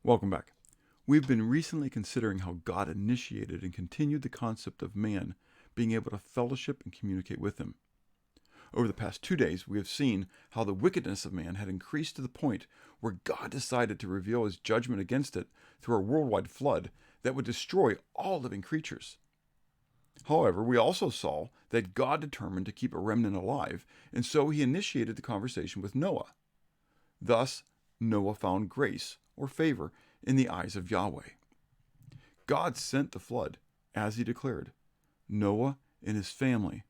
Welcome back. We've been recently considering how God initiated and continued the concept of man being able to fellowship and communicate with him. Over the past 2 days, we have seen how the wickedness of man had increased to the point where God decided to reveal his judgment against it through a worldwide flood that would destroy all living creatures. However, we also saw that God determined to keep a remnant alive, and so he initiated the conversation with Noah. Thus, Noah found grace or favor in the eyes of Yahweh. God sent the flood, as he declared. Noah and his family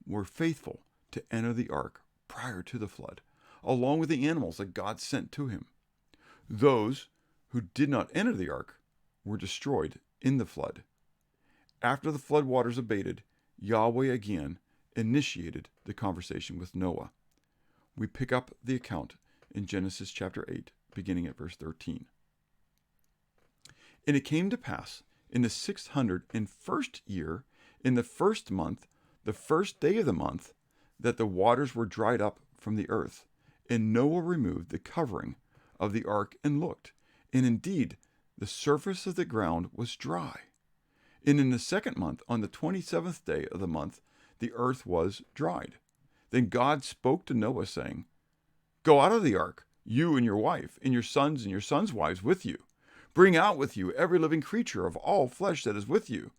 were faithful to enter the ark prior to the flood, along with the animals that God sent to him. Those who did not enter the ark were destroyed in the flood. After the flood waters abated, Yahweh again initiated the conversation with Noah. We pick up the account in Genesis chapter 8, beginning at verse 13. And it came to pass in the 601st year, in the first month, the first day of the month, that the waters were dried up from the earth. And Noah removed the covering of the ark and looked, and indeed the surface of the ground was dry. And in the second month, on the 27th day of the month, the earth was dried. Then God spoke to Noah, saying, Go out of the ark, you and your wife, and your sons' wives with you. Bring out with you every living creature of all flesh that is with you,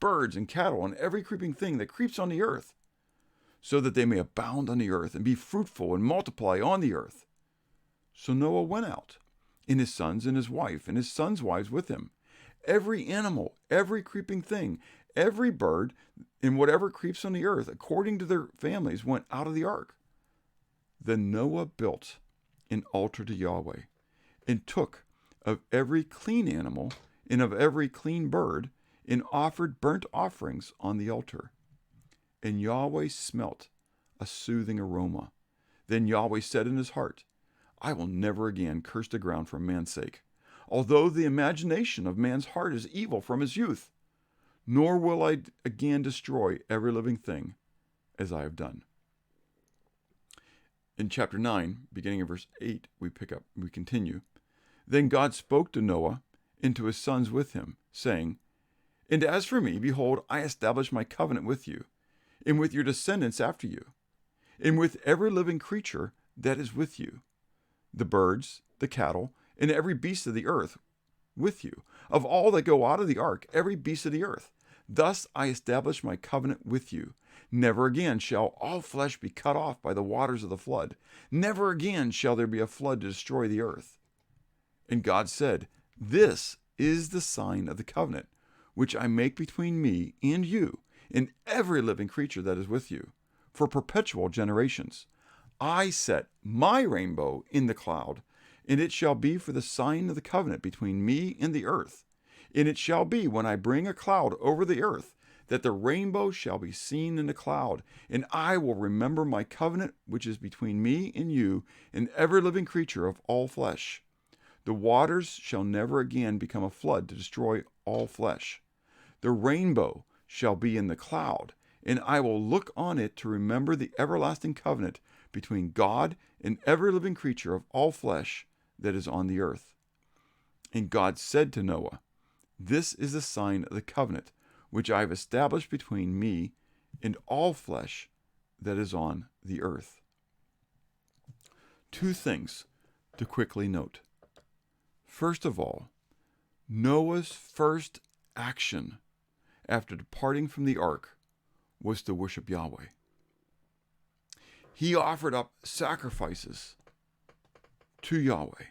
birds and cattle, and every creeping thing that creeps on the earth, so that they may abound on the earth, and be fruitful and multiply on the earth. So Noah went out, and his sons and his wife, and his sons' wives with him. Every animal, every creeping thing, every bird, and whatever creeps on the earth, according to their families, went out of the ark. Then Noah built an altar to Yahweh, and took of every clean animal and of every clean bird, and offered burnt offerings on the altar. And Yahweh smelt a soothing aroma. Then Yahweh said in his heart, I will never again curse the ground for man's sake, although the imagination of man's heart is evil from his youth. Nor will I again destroy every living thing, as I have done. In chapter 9, beginning of verse 8, we continue. Then God spoke to Noah and to his sons with him, saying, And as for me, behold, I establish my covenant with you, and with your descendants after you, and with every living creature that is with you, the birds, the cattle, and every beast of the earth with you, of all that go out of the ark, every beast of the earth. Thus I establish my covenant with you. Never again shall all flesh be cut off by the waters of the flood. Never again shall there be a flood to destroy the earth. And God said, This is the sign of the covenant, which I make between me and you, and every living creature that is with you, for perpetual generations. I set my rainbow in the cloud, and it shall be for the sign of the covenant between me and the earth. And it shall be, when I bring a cloud over the earth, that the rainbow shall be seen in the cloud, and I will remember my covenant which is between me and you, and every living creature of all flesh. The waters shall never again become a flood to destroy all flesh. The rainbow shall be in the cloud, and I will look on it to remember the everlasting covenant between God and every living creature of all flesh that is on the earth. And God said to Noah, This is the sign of the covenant which I have established between me and all flesh that is on the earth. 2 things to quickly note. First of all, Noah's first action after departing from the ark was to worship Yahweh. He offered up sacrifices to Yahweh.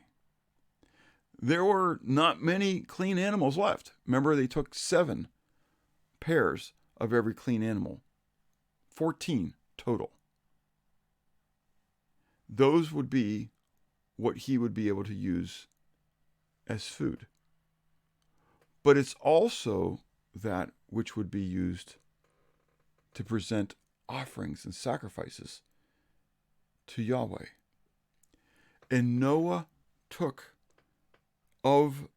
There were not many clean animals left. Remember, they took 7 pairs of every clean animal, 14 total. Those would be what he would be able to use as food. But it's also that which would be used to present offerings and sacrifices to Yahweh. And Noah took of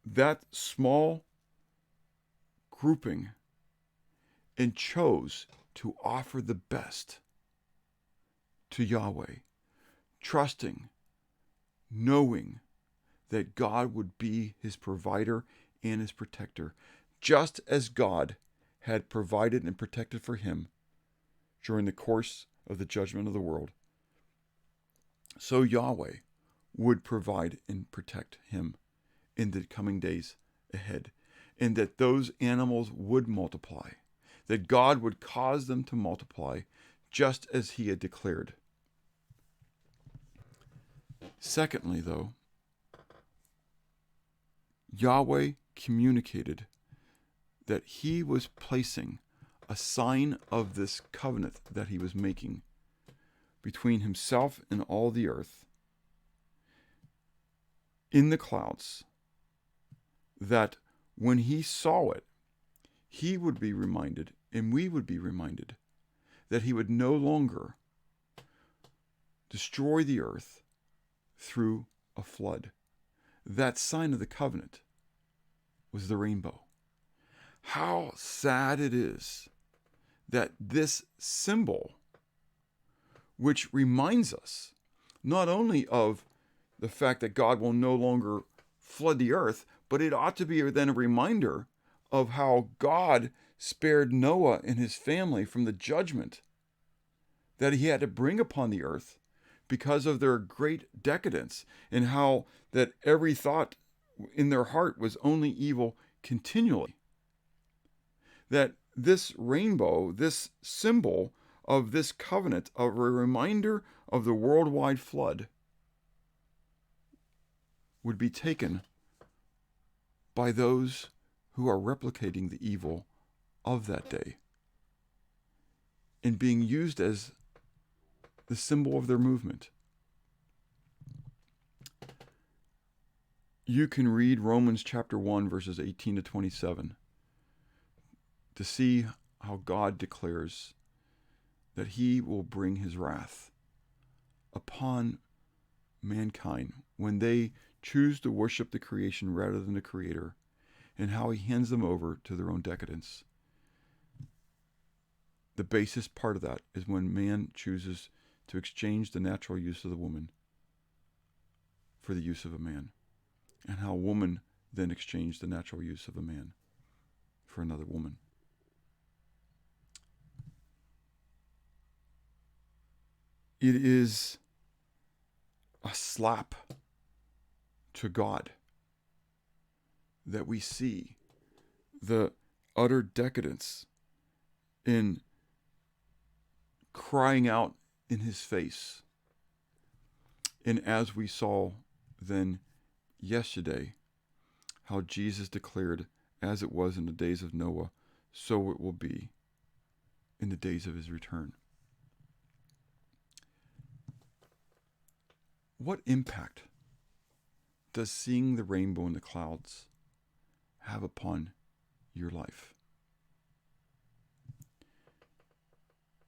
that small grouping and chose to offer the best to Yahweh, trusting, knowing that God would be his provider and his protector, just as God had provided and protected for him during the course of the judgment of the world. So Yahweh would provide and protect him in the coming days ahead, and that those animals would multiply, that God would cause them to multiply just as he had declared. Secondly, though, Yahweh communicated that he was placing a sign of this covenant that he was making between himself and all the earth in the clouds, that when he saw it, he would be reminded, and we would be reminded, that he would no longer destroy the earth through a flood. That sign of the covenant was the rainbow. How sad it is that this symbol, which reminds us not only of the fact that God will no longer flood the earth, but it ought to be then a reminder of how God spared Noah and his family from the judgment that he had to bring upon the earth because of their great decadence, and how that every thought in their heart was only evil continually. That this rainbow, this symbol of this covenant, of a reminder of the worldwide flood, would be taken by those who are replicating the evil of that day and being used as the symbol of their movement. You can read Romans chapter 1, verses 18 to 27 to see how God declares that he will bring his wrath upon mankind when they choose to worship the creation rather than the Creator, and how he hands them over to their own decadence. The basest part of that is when man chooses to exchange the natural use of the woman for the use of a man, and how a woman then exchanged the natural use of a man for another woman. It is a slap to God that we see the utter decadence in crying out in his face. And as we saw then yesterday, how Jesus declared, as it was in the days of Noah, so it will be in the days of his return. What impact does seeing the rainbow in the clouds have upon your life?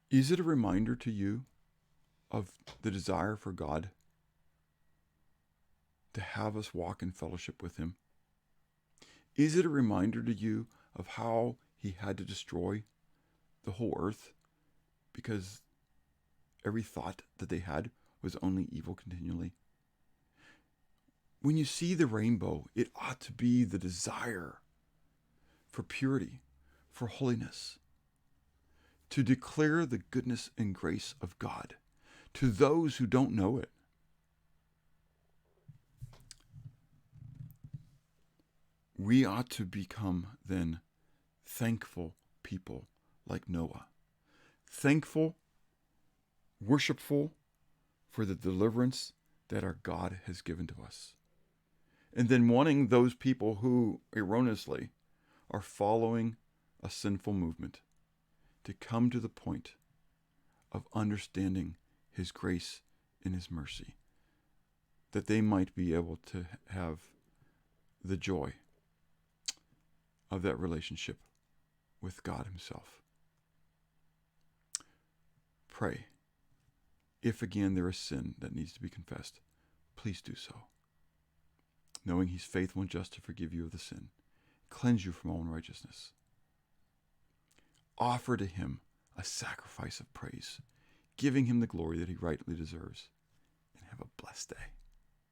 Is it a reminder to you of the desire for God to have us walk in fellowship with him? Is it a reminder to you of how he had to destroy the whole earth because every thought that they had was only evil continually? When you see the rainbow, it ought to be the desire for purity, for holiness, to declare the goodness and grace of God to those who don't know it. We ought to become then thankful people like Noah. Thankful, worshipful for the deliverance that our God has given to us. And then wanting those people who erroneously are following a sinful movement to come to the point of understanding his grace and his mercy, that they might be able to have the joy of that relationship with God himself. Pray. If again there is sin that needs to be confessed, please do so, knowing he's faithful and just to forgive you of the sin, cleanse you from all unrighteousness. Offer to him a sacrifice of praise, giving him the glory that he rightly deserves, and have a blessed day.